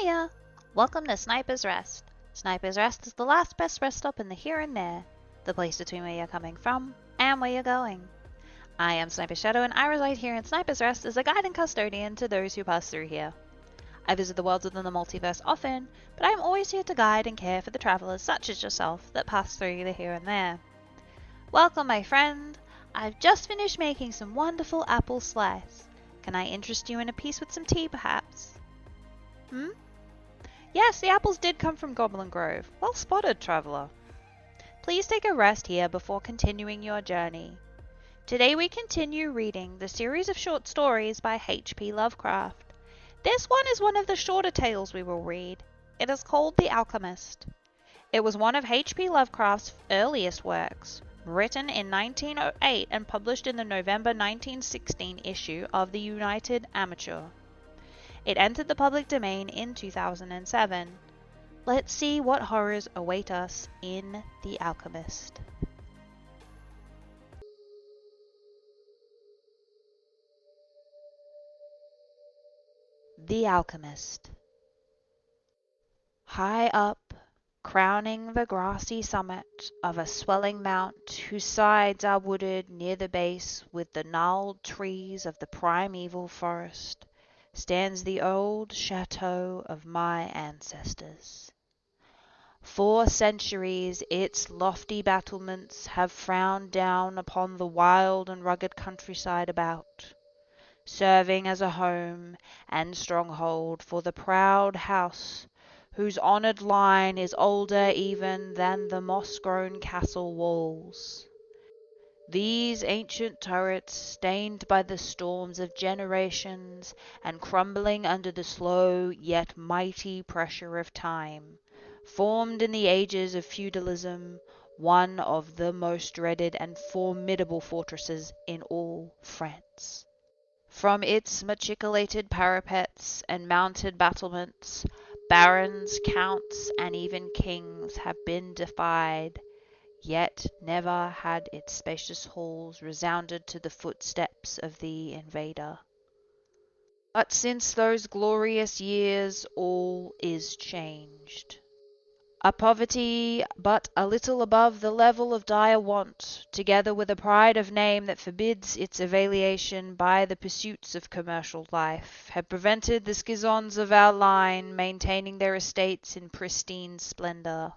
Hiya! Welcome to Sniper's Rest. Sniper's Rest is the last best rest stop in the here and there, the place between where you're coming from and where you're going. I am Sniper Shadow and I reside here in Sniper's Rest as a guide and custodian to those who pass through here. I visit the worlds within the multiverse often, but I am always here to guide and care for the travelers such as yourself that pass through the here and there. Welcome, my friend! I've just finished making some wonderful apple slice. Can I interest you in a piece with some tea, perhaps? Yes, the apples did come from Goblin Grove. Well spotted, traveller. Please take a rest here before continuing your journey. Today we continue reading the series of short stories by H.P. Lovecraft. This one is one of the shorter tales we will read. It is called The Alchemist. It was one of H.P. Lovecraft's earliest works, written in 1908 and published in the November 1916 issue of the United Amateur. It entered the public domain in 2007. Let's see what horrors await us in The Alchemist. The Alchemist. High up, crowning the grassy summit of a swelling mount whose sides are wooded near the base with the gnarled trees of the primeval forest, stands the old chateau of my ancestors. For centuries its lofty battlements have frowned down upon the wild and rugged countryside about, serving as a home and stronghold for the proud house whose honoured line is older even than the moss-grown castle walls. These ancient turrets, stained by the storms of generations and crumbling under the slow yet mighty pressure of time, formed in the ages of feudalism one of the most dreaded and formidable fortresses in all France. From its machicolated parapets and mounted battlements, barons, counts, and even kings have been defied, yet never had its spacious halls resounded to the footsteps of the invader. But since those glorious years all is changed. A poverty but a little above the level of dire want, together with a pride of name that forbids its evaluation by the pursuits of commercial life, have prevented the schizons of our line maintaining their estates in pristine splendour.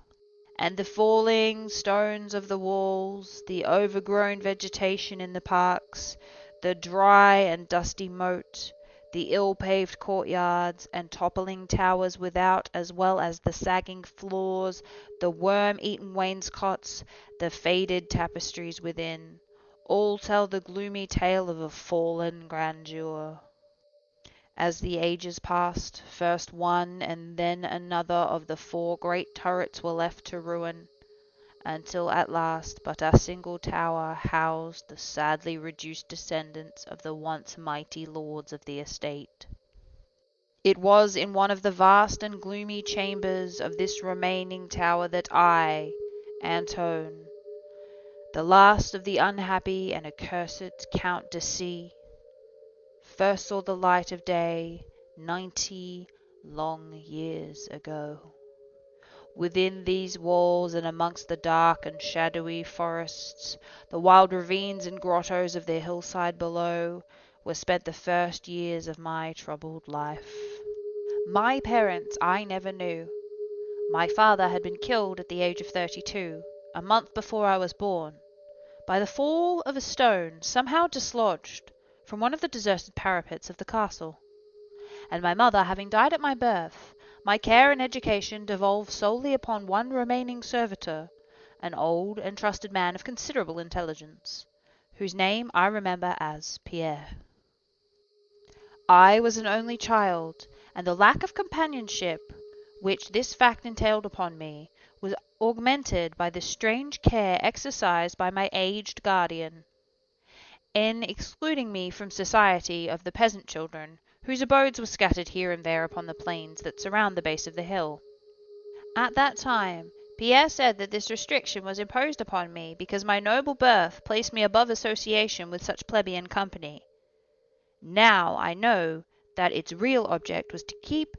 And the falling stones of the walls, the overgrown vegetation in the parks, the dry and dusty moat, the ill-paved courtyards and toppling towers without, as well as the sagging floors, the worm-eaten wainscots, the faded tapestries within, all tell the gloomy tale of a fallen grandeur. As the ages passed, first one and then another of the four great turrets were left to ruin, until at last but a single tower housed the sadly reduced descendants of the once mighty lords of the estate. It was in one of the vast and gloomy chambers of this remaining tower that I, Antoine, the last of the unhappy and accursed Count de C, first saw the light of day 90 long years ago. Within these walls and amongst the dark and shadowy forests, the wild ravines and grottos of the hillside below, were spent the first years of my troubled life. My parents I never knew. My father had been killed at the age of 32, a month before I was born, by the fall of a stone somehow dislodged from one of the deserted parapets of the castle, and my mother having died at my birth, my care and education devolved solely upon one remaining servitor, an old and trusted man of considerable intelligence, whose name I remember as Pierre. I was an only child, and the lack of companionship which this fact entailed upon me was augmented by the strange care exercised by my aged guardian, in excluding me from society of the peasant children, whose abodes were scattered here and there upon the plains that surround the base of the hill. At that time, Pierre said that this restriction was imposed upon me because my noble birth placed me above association with such plebeian company. Now I know that its real object was to keep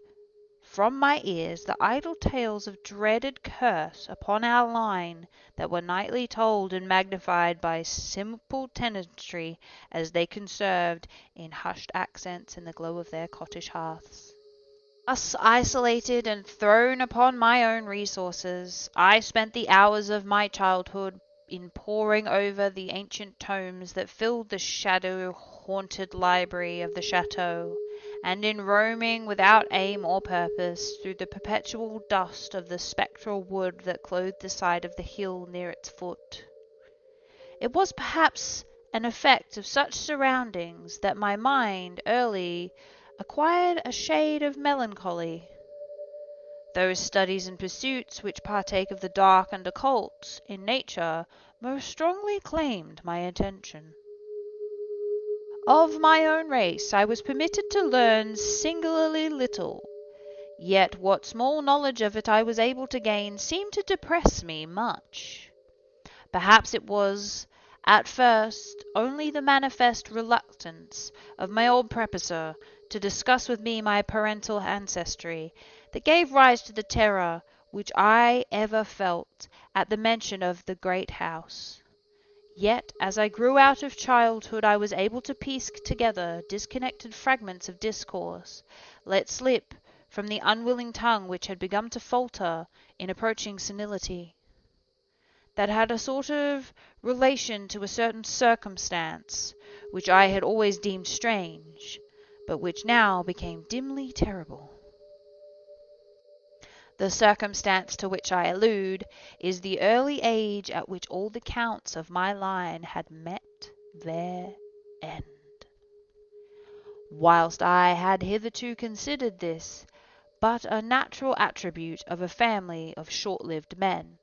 from my ears the idle tales of dreaded curse upon our line that were nightly told and magnified by simple tenantry as they conserved in hushed accents in the glow of their cottage hearths. Thus isolated and thrown upon my own resources, I spent the hours of my childhood in poring over the ancient tomes that filled the shadow-haunted library of the chateau, and in roaming without aim or purpose through the perpetual dust of the spectral wood that clothed the side of the hill near its foot. It was perhaps an effect of such surroundings that my mind early acquired a shade of melancholy. Those studies and pursuits which partake of the dark and occult in nature most strongly claimed my attention. Of my own race I was permitted to learn singularly little, yet what small knowledge of it I was able to gain seemed to depress me much. Perhaps it was, at first, only the manifest reluctance of my old professor to discuss with me my parental ancestry that gave rise to the terror which I ever felt at the mention of the great house. Yet as I grew out of childhood I was able to piece together disconnected fragments of discourse, let slip from the unwilling tongue which had begun to falter in approaching senility, that had a sort of relation to a certain circumstance which I had always deemed strange, but which now became dimly terrible. The circumstance to which I allude is the early age at which all the counts of my line had met their end. Whilst I had hitherto considered this but a natural attribute of a family of short-lived men,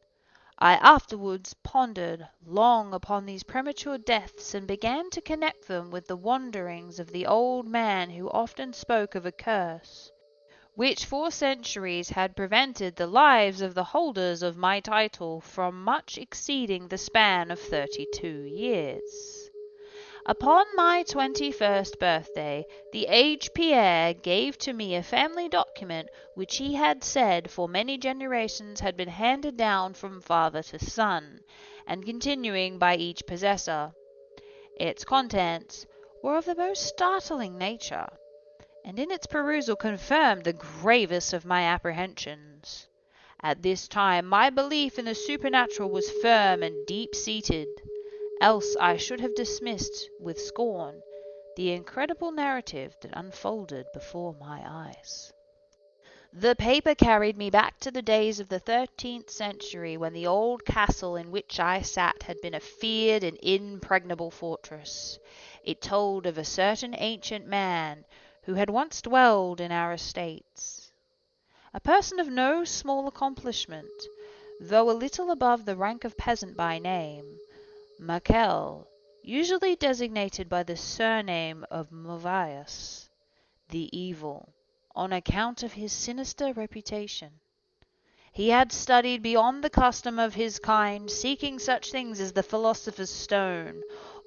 I afterwards pondered long upon these premature deaths and began to connect them with the wanderings of the old man who often spoke of a curse, which for centuries had prevented the lives of the holders of my title from much exceeding the span of 32 years. Upon my 21st birthday, the aged Pierre gave to me a family document which he had said for many generations had been handed down from father to son, and continuing by each possessor. Its contents were of the most startling nature, and in its perusal confirmed the gravest of my apprehensions. At this time my belief in the supernatural was firm and deep-seated, else I should have dismissed with scorn the incredible narrative that unfolded before my eyes. The paper carried me back to the days of the 13th century, when the old castle in which I sat had been a feared and impregnable fortress. It told of a certain ancient man who had once dwelled in our estates, a person of no small accomplishment, though a little above the rank of peasant by name, Michel, usually designated by the surname of Moïse, the evil, on account of his sinister reputation. He had studied beyond the custom of his kind, seeking such things as the philosopher's stone,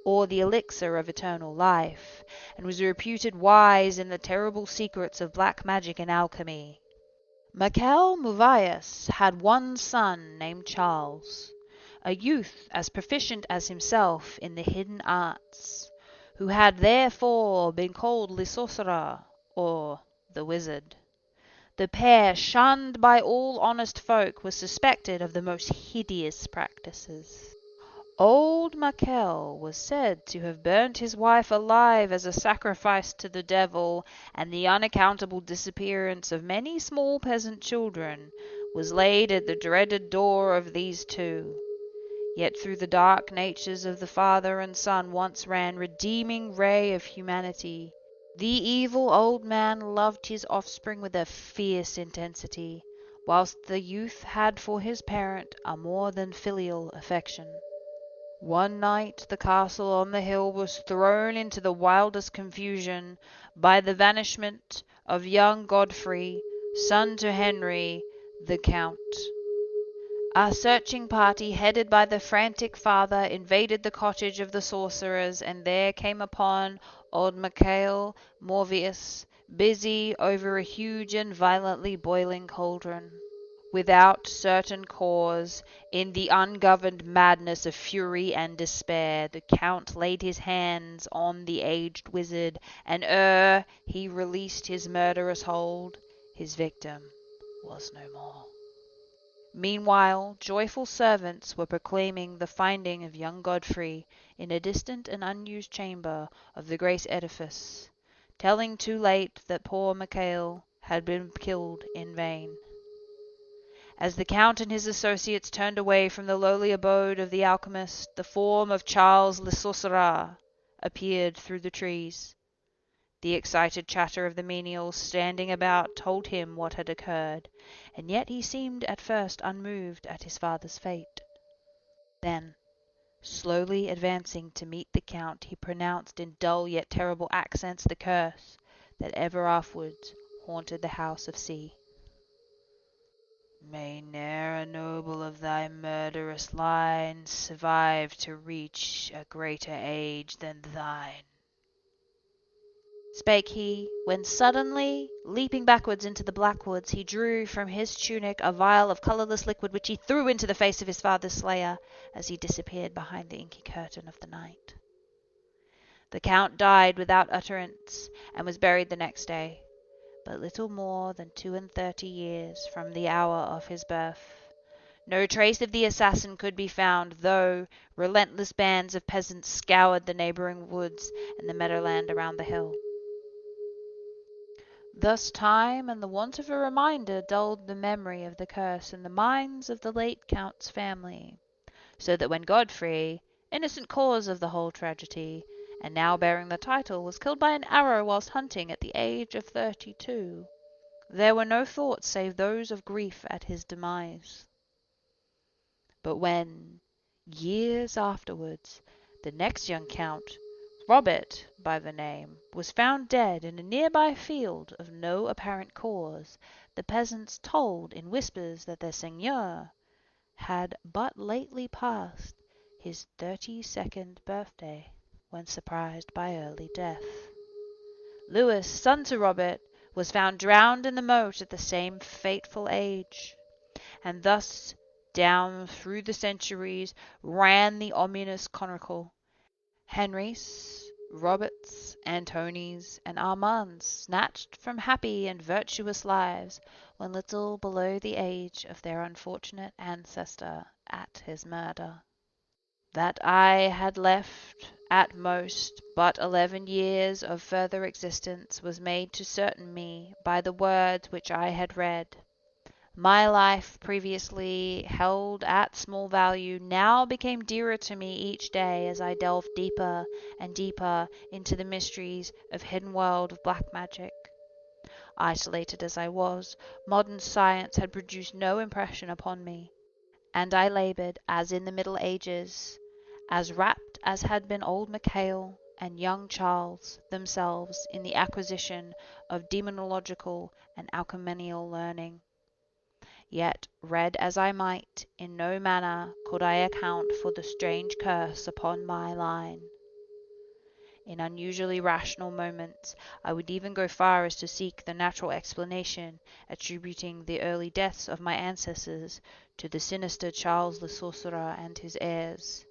or the elixir of eternal life, and was reputed wise in the terrible secrets of black magic and alchemy. Michel Moïse had one son named Charles, a youth as proficient as himself in the hidden arts, who had therefore been called Le Sorcerer, or the Wizard. The pair, shunned by all honest folk, was suspected of the most hideous practices. Old Michel was said to have burnt his wife alive as a sacrifice to the devil, and the unaccountable disappearance of many small peasant children was laid at the dreaded door of these two. Yet through the dark natures of the father and son once ran redeeming ray of humanity. The evil old man loved his offspring with a fierce intensity, whilst the youth had for his parent a more than filial affection. One night the castle on the hill was thrown into the wildest confusion by the vanishment of young Godfrey, son to Henry, the Count. A searching party, headed by the frantic father, invaded the cottage of the sorcerers, and there came upon old Michel Moïse busy over a huge and violently boiling cauldron. Without certain cause, in the ungoverned madness of fury and despair, the Count laid his hands on the aged wizard, and ere he released his murderous hold, his victim was no more. Meanwhile, joyful servants were proclaiming the finding of young Godfrey in a distant and unused chamber of the great edifice, telling too late that poor Michael had been killed in vain. As the Count and his associates turned away from the lowly abode of the alchemist, the form of Charles le Sorcerer appeared through the trees. The excited chatter of the menials standing about told him what had occurred, and yet he seemed at first unmoved at his father's fate. Then, slowly advancing to meet the Count, he pronounced in dull yet terrible accents the curse that ever afterwards haunted the house of C. May ne'er a noble of thy murderous line survive to reach a greater age than thine, spake he, when suddenly, leaping backwards into the black woods, he drew from his tunic a vial of colourless liquid which he threw into the face of his father's slayer as he disappeared behind the inky curtain of the night. The Count died without utterance, and was buried the next day, but little more than 32 years from the hour of his birth. No trace of the assassin could be found, though relentless bands of peasants scoured the neighbouring woods and the meadowland around the hill. Thus time and the want of a reminder dulled the memory of the curse in the minds of the late Count's family, so that when Godfrey, innocent cause of the whole tragedy, and now bearing the title, was killed by an arrow whilst hunting at the age of 32, there were no thoughts save those of grief at his demise. But when, years afterwards, the next young Count, Robert by the name, was found dead in a nearby field of no apparent cause, the peasants told in whispers that their Seigneur had but lately passed his 32nd birthday, when surprised by early death. Louis, son to Robert, was found drowned in the moat at the same fateful age. And thus down through the centuries ran the ominous chronicle. Henrys, Roberts, Antonis, and Armands snatched from happy and virtuous lives when little below the age of their unfortunate ancestor at his murder. That I had left, at most, but 11 years of further existence was made to certain me by the words which I had read. My life, previously held at small value, now became dearer to me each day as I delved deeper and deeper into the mysteries of hidden world of black magic. Isolated as I was, modern science had produced no impression upon me, and I laboured as in the Middle Ages, as rapt as had been old Michael and young Charles themselves in the acquisition of demonological and alchemical learning. Yet, read as I might, in no manner could I account for the strange curse upon my line. In unusually rational moments, I would even go far as to seek the natural explanation, attributing the early deaths of my ancestors to the sinister Charles the Sorcerer and his heirs.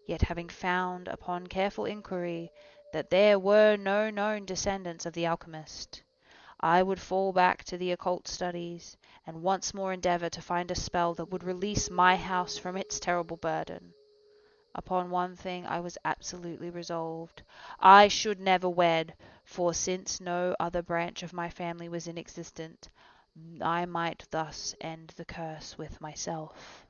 Yet having found, upon careful inquiry, that there were no known descendants of the Alchemist, I would fall back to the occult studies, and once more endeavour to find a spell that would release my house from its terrible burden. Upon one thing I was absolutely resolved. I should never wed, for since no other branch of my family was in existence, I might thus end the curse with myself.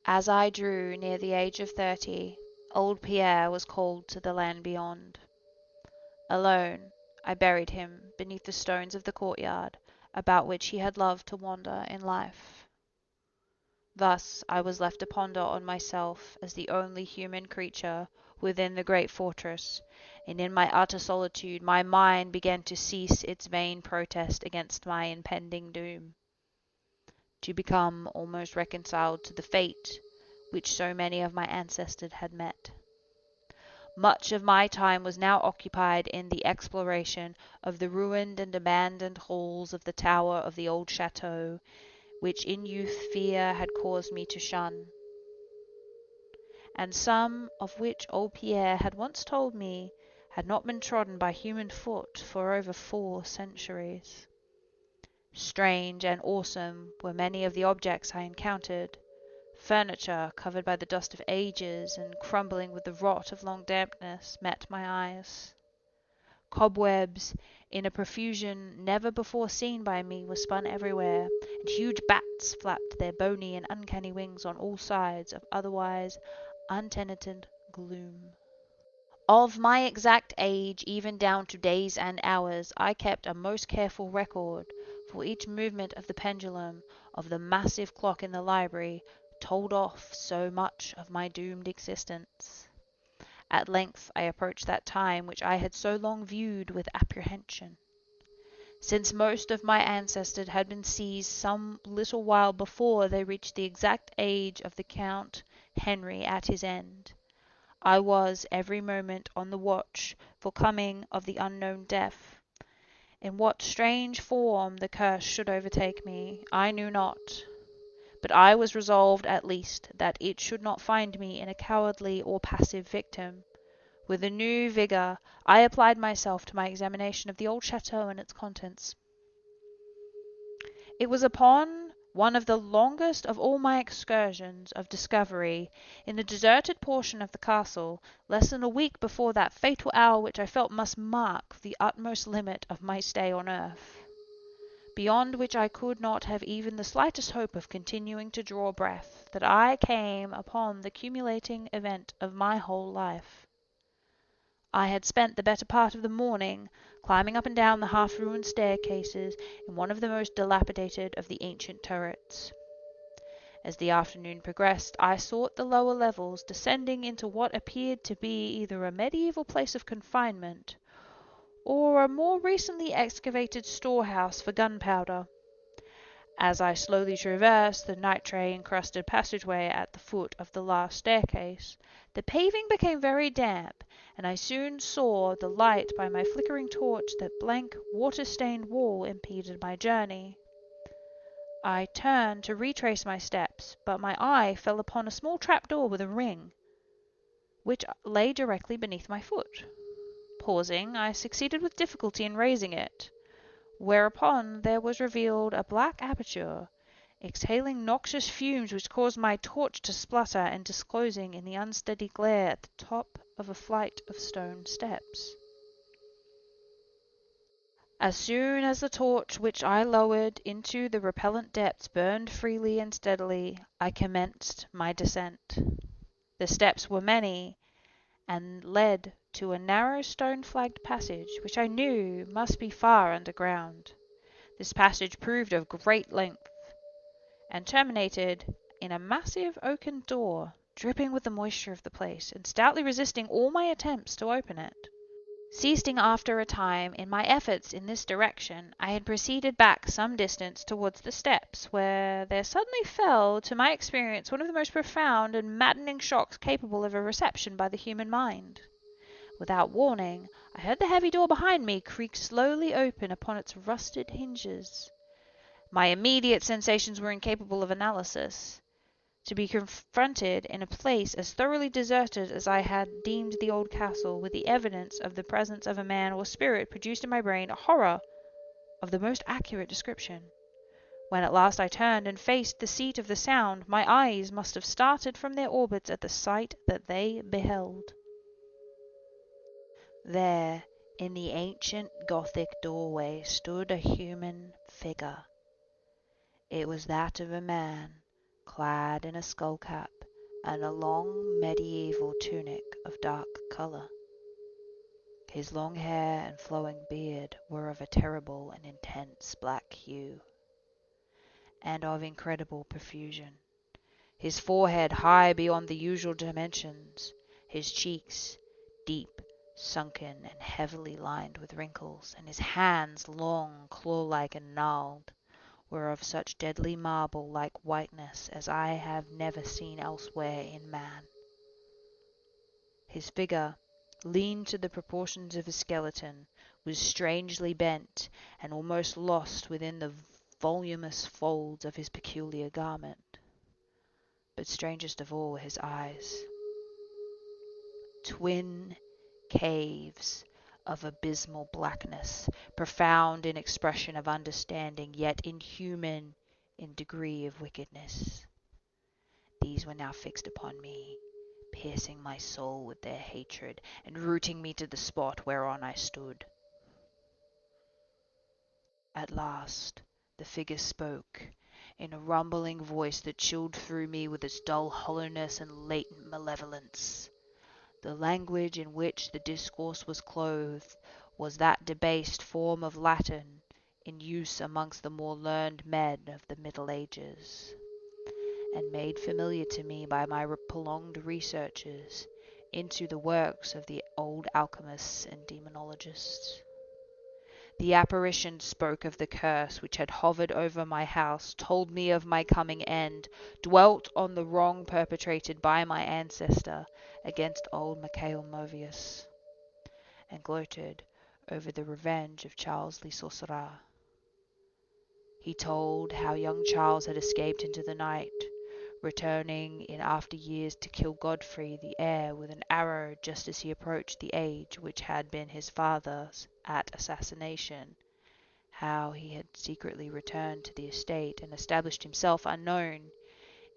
As I drew near the age of 30, old Pierre was called to the land beyond. Alone, I buried him beneath the stones of the courtyard, about which he had loved to wander in life. Thus I was left to ponder on myself as the only human creature within the great fortress, and in my utter solitude my mind began to cease its vain protest against my impending doom, to become almost reconciled to the fate which so many of my ancestors had met. Much of my time was now occupied in the exploration of the ruined and abandoned halls of the tower of the old chateau, which in youth fear had caused me to shun, and some of which old Pierre had once told me had not been trodden by human foot for over 4 centuries. Strange and awesome were many of the objects I encountered. Furniture covered by the dust of ages and crumbling with the rot of long dampness met my eyes. Cobwebs, in a profusion never before seen by me, were spun everywhere, and huge bats flapped their bony and uncanny wings on all sides of otherwise untenanted gloom. Of my exact age, even down to days and hours, I kept a most careful record, for each movement of the pendulum of the massive clock in the library told off so much of my doomed existence. At length I approached that time which I had so long viewed with apprehension. Since most of my ancestors had been seized some little while before they reached the exact age of the Count Henry at his end, I was every moment on the watch for coming of the unknown death. In what strange form the curse should overtake me, I knew not, but I was resolved at least that it should not find me in a cowardly or passive victim. With a new vigour I applied myself to my examination of the old chateau and its contents. It was upon one of the longest of all my excursions of discovery in the deserted portion of the castle, less than a week before that fatal hour which I felt must mark the utmost limit of my stay on earth, beyond which I could not have even the slightest hope of continuing to draw breath, that I came upon the culminating event of my whole life. I had spent the better part of the morning climbing up and down the half-ruined staircases in one of the most dilapidated of the ancient turrets. As the afternoon progressed, I sought the lower levels, descending into what appeared to be either a medieval place of confinement or a more recently excavated storehouse for gunpowder. As I slowly traversed the nitre-encrusted passageway at the foot of the last staircase, the paving became very damp, and I soon saw the light by my flickering torch that blank, water-stained wall impeded my journey. I turned to retrace my steps, but my eye fell upon a small trap-door with a ring, which lay directly beneath my foot. Pausing, I succeeded with difficulty in raising it, whereupon there was revealed a black aperture, exhaling noxious fumes which caused my torch to splutter, and disclosing in the unsteady glare at the top of a flight of stone steps. As soon as the torch which I lowered into the repellent depths burned freely and steadily, I commenced my descent. The steps were many, and led to a narrow stone-flagged passage, which I knew must be far underground. This passage proved of great length, and terminated in a massive oaken door, dripping with the moisture of the place, and stoutly resisting all my attempts to open it. Ceasing after a time in my efforts in this direction, I had proceeded back some distance towards the steps, where there suddenly fell to my experience one of the most profound and maddening shocks capable of a reception by the human mind. Without warning, I heard the heavy door behind me creak slowly open upon its rusted hinges. My immediate sensations were incapable of analysis. To be confronted in a place as thoroughly deserted as I had deemed the old castle, with the evidence of the presence of a man or spirit, produced in my brain a horror of the most accurate description. When at last I turned and faced the seat of the sound, my eyes must have started from their orbits at the sight that they beheld. There, in the ancient Gothic doorway, stood a human figure. It was that of a man, clad in a skull-cap and a long medieval tunic of dark colour. His long hair and flowing beard were of a terrible and intense black hue, and of incredible profusion. His forehead high beyond the usual dimensions, his cheeks deep, sunken, and heavily lined with wrinkles, and his hands, long, claw-like, and gnarled, were of such deadly marble-like whiteness as I have never seen elsewhere in man. His figure, lean to the proportions of a skeleton, was strangely bent and almost lost within the voluminous folds of his peculiar garment. But strangest of all were his eyes. Twin caves of abysmal blackness, profound in expression of understanding, yet inhuman in degree of wickedness. These were now fixed upon me, piercing my soul with their hatred, and rooting me to the spot whereon I stood. At last the figure spoke, in a rumbling voice that chilled through me with its dull hollowness and latent malevolence. The language in which the discourse was clothed was that debased form of Latin in use amongst the more learned men of the Middle Ages, and made familiar to me by my prolonged researches into the works of the old alchemists and demonologists. The apparition spoke of the curse which had hovered over my house, told me of my coming end, dwelt on the wrong perpetrated by my ancestor against old Machicolated, and gloated over the revenge of Charles le Sorcerer. He told how young Charles had escaped into the night, returning in after years to kill Godfrey the heir with an arrow just as he approached the age which had been his father's at assassination, how he had secretly returned to the estate and established himself unknown,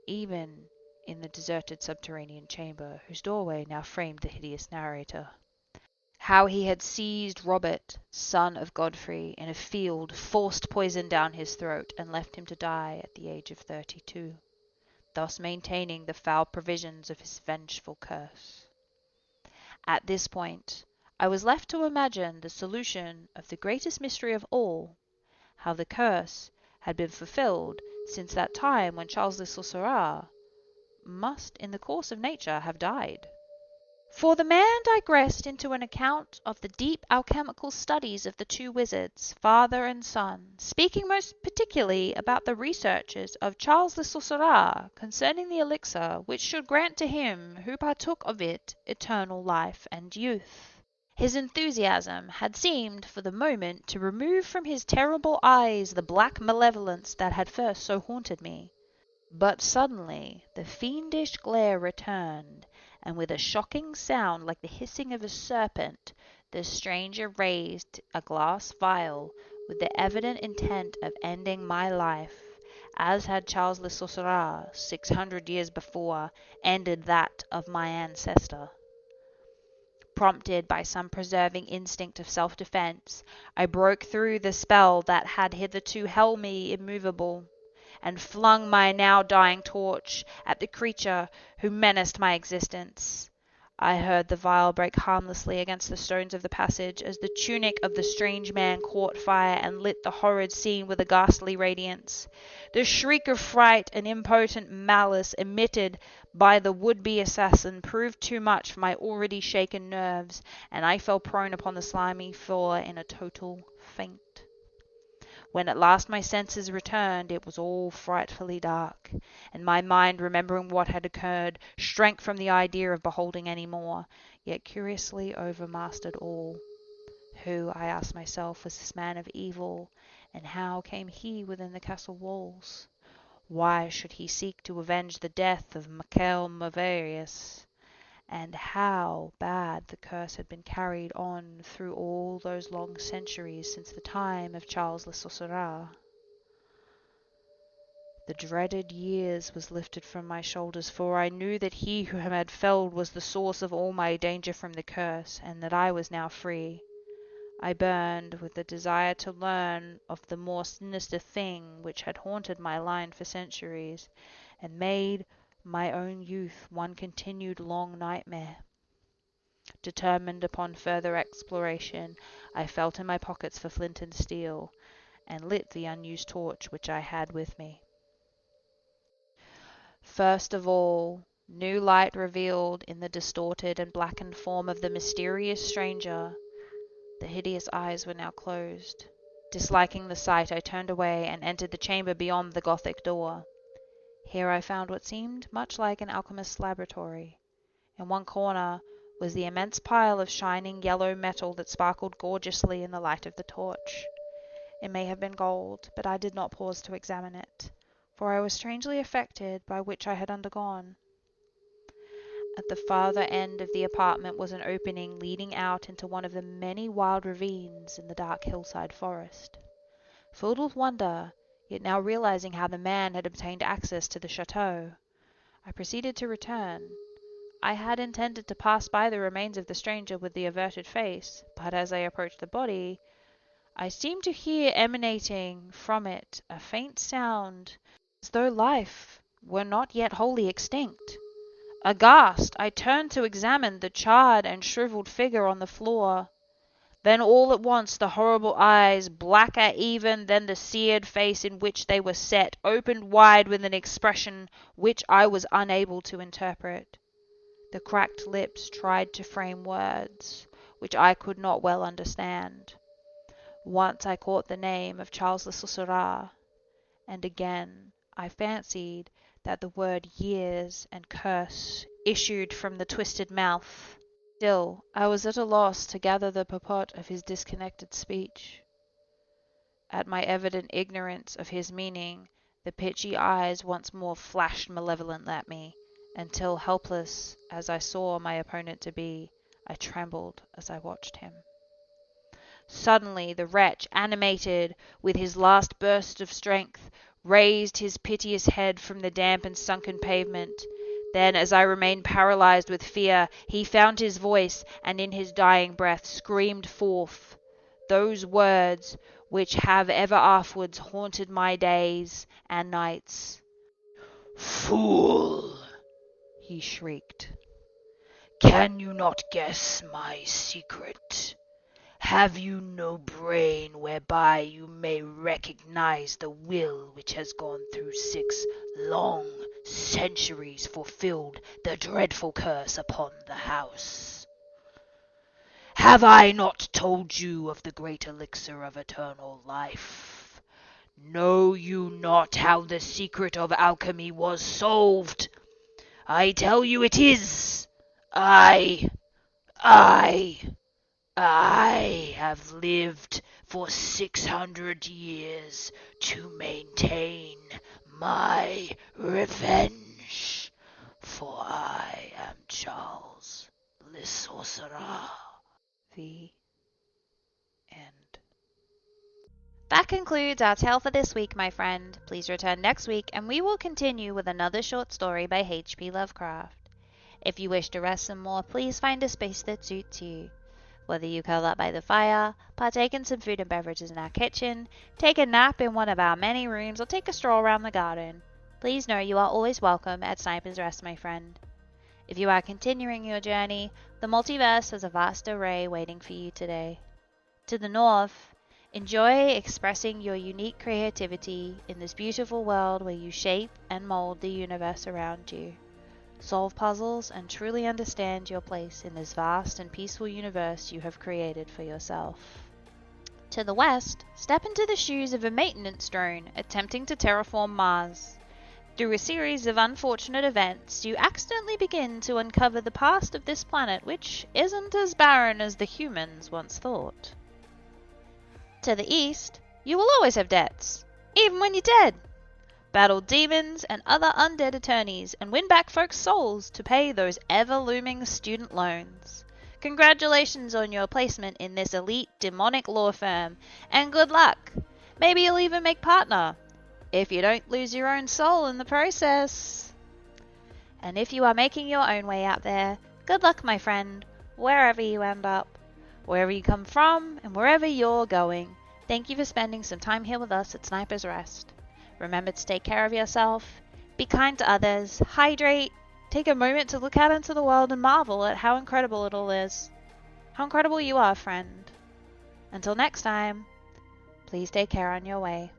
even in the deserted subterranean chamber whose doorway now framed the hideous narrator. How he had seized Robert, son of Godfrey, in a field, forced poison down his throat, and left him to die at the age of 32, thus maintaining the foul provisions of his vengeful curse. At this point, I was left to imagine the solution of the greatest mystery of all, how the curse had been fulfilled since that time when Charles le Sorcerer must in the course of nature have died. For the man digressed into an account of the deep alchemical studies of the two wizards, father and son, speaking most particularly about the researches of Charles le Sorcerer concerning the elixir which should grant to him who partook of it eternal life and youth. His enthusiasm had seemed for the moment to remove from his terrible eyes the black malevolence that had first so haunted me. But suddenly the fiendish glare returned, and with a shocking sound like the hissing of a serpent, the stranger raised a glass vial with the evident intent of ending my life, as had Charles le Sorcerer, 600 years before, ended that of my ancestor. Prompted by some preserving instinct of self-defense, I broke through the spell that had hitherto held me immovable, and flung my now dying torch at the creature who menaced my existence. I heard the vial break harmlessly against the stones of the passage as the tunic of the strange man caught fire and lit the horrid scene with a ghastly radiance. The shriek of fright and impotent malice emitted by the would-be assassin proved too much for my already shaken nerves, and I fell prone upon the slimy floor in a total faint. When at last my senses returned, it was all frightfully dark, and my mind, remembering what had occurred, shrank from the idea of beholding any more, yet curiously overmastered all. Who, I asked myself, was this man of evil, and how came he within the castle walls? Why should he seek to avenge the death of Machicolated? And how bad the curse had been carried on through all those long centuries since the time of Charles le Sorcerer. The dreaded years was lifted from my shoulders, for I knew that he whom I had felled was the source of all my danger from the curse, and that I was now free. I burned with the desire to learn of the more sinister thing which had haunted my line for centuries, and made my own youth one continued long nightmare. Determined upon further exploration, I felt in my pockets for flint and steel, and lit the unused torch which I had with me. First of all, new light revealed in the distorted and blackened form of the mysterious stranger. The hideous eyes were now closed. Disliking the sight, I turned away and entered the chamber beyond the Gothic door. Here I found what seemed much like an alchemist's laboratory. In one corner was the immense pile of shining yellow metal that sparkled gorgeously in the light of the torch. It may have been gold, but I did not pause to examine it, for I was strangely affected by which I had undergone. At the farther end of the apartment was an opening leading out into one of the many wild ravines in the dark hillside forest. Filled with wonder, yet now realizing how the man had obtained access to the chateau, I proceeded to return. I had intended to pass by the remains of the stranger with the averted face, but as I approached the body, I seemed to hear emanating from it a faint sound, as though life were not yet wholly extinct. Aghast, I turned to examine the charred and shriveled figure on the floor. Then all at once the horrible eyes, blacker even than the seared face in which they were set, opened wide with an expression which I was unable to interpret. The cracked lips tried to frame words, which I could not well understand. Once I caught the name of Charles le Sorcerer, and again I fancied that the word years and curse issued from the twisted mouth. Still, I was at a loss to gather the purport of his disconnected speech. At my evident ignorance of his meaning, the pitchy eyes once more flashed malevolently at me, until, helpless as I saw my opponent to be, I trembled as I watched him. Suddenly the wretch, animated with his last burst of strength, raised his piteous head from the damp and sunken pavement. Then, as I remained paralyzed with fear, he found his voice, and in his dying breath screamed forth those words which have ever afterwards haunted my days and nights. "Fool!" he shrieked. "Can you not guess my secret? Have you no brain whereby you may recognize the will which has gone through 6 long centuries fulfilled the dreadful curse upon the house? Have I not told you of the great elixir of eternal life? Know you not how the secret of alchemy was solved? I tell you it is. I have lived for 600 years to maintain my revenge, for I am Charles le Sorcerer." The end. That concludes our tale for this week, my friend. Please return next week and we will continue with another short story by H.P. Lovecraft. If you wish to rest some more, please find a space that suits you. Whether you curl up by the fire, partake in some food and beverages in our kitchen, take a nap in one of our many rooms, or take a stroll around the garden, please know you are always welcome at Sniper's Rest, my friend. If you are continuing your journey, the multiverse has a vast array waiting for you today. To the north, enjoy expressing your unique creativity in this beautiful world where you shape and mold the universe around you. Solve puzzles and truly understand your place in this vast and peaceful universe you have created for yourself. To the west, step into the shoes of a maintenance drone attempting to terraform Mars. Through a series of unfortunate events, you accidentally begin to uncover the past of this planet, which isn't as barren as the humans once thought. To the east, you will always have debts, even when you're dead. Battle demons and other undead attorneys and win back folks' souls to pay those ever-looming student loans. Congratulations on your placement in this elite demonic law firm, and good luck. Maybe you'll even make partner, if you don't lose your own soul in the process. And if you are making your own way out there, good luck, my friend, wherever you end up, wherever you come from, and wherever you're going. Thank you for spending some time here with us at Sniper's Rest. Remember to take care of yourself, be kind to others, hydrate, take a moment to look out into the world and marvel at how incredible it all is. How incredible you are, friend. Until next time, please take care on your way.